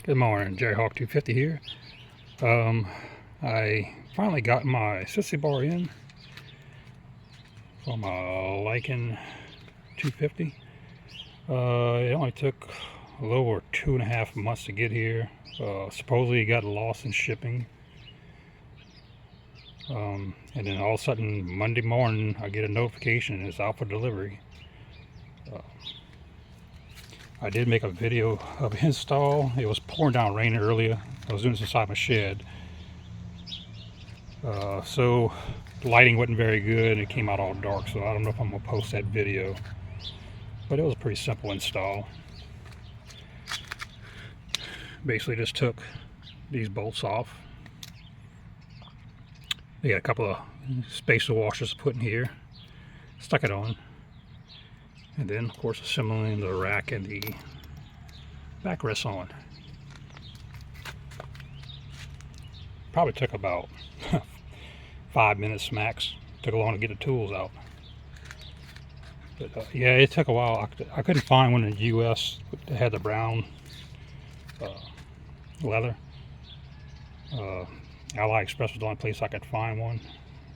Good morning, Jerry Hawk 250 here. I finally got my Sissy bar in from a Lycan 250. It only took a little over 2.5 months to get here. Supposedly it got lost in shipping. And then all of a sudden Monday morning I get a notification it's out for delivery. I did make a video of install. It was pouring down rain earlier. I was doing this inside my shed. So the lighting wasn't very good and it came out all dark, so I don't know if I'm going to post that video. But it was a pretty simple install. Basically just took these bolts off. They got a couple of spacer washers to put in here. Stuck it on. And then, of course, assembling the rack and the backrest on. Probably took about 5 minutes max. Took a long to get the tools out. But yeah, it took a while. I couldn't find one in the U.S. that had the brown leather. AliExpress was the only place I could find one.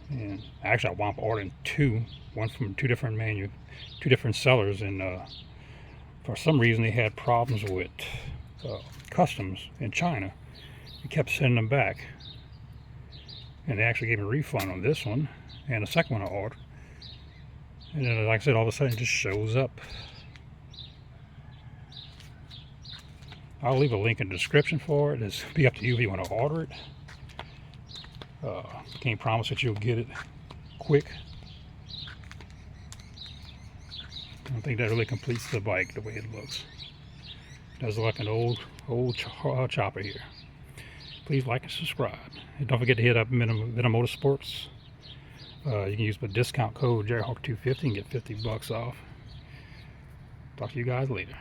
And actually I wound up ordering two. One from two different sellers, and for some reason they had problems with customs in China. We kept sending them back, and they actually gave me a refund on this one and the second one I ordered. And then, like I said, all of a sudden it just shows up. I'll leave a link in the description for it. It's be up to you if you want to order it. Can't promise that you'll get it quick. I don't think that really completes the bike the way it looks. It does look like an old chopper here. Please like and subscribe. And don't forget to hit up Venom Motorsports. You can use the discount code JerryHawk250 and get $50 off. Talk to you guys later.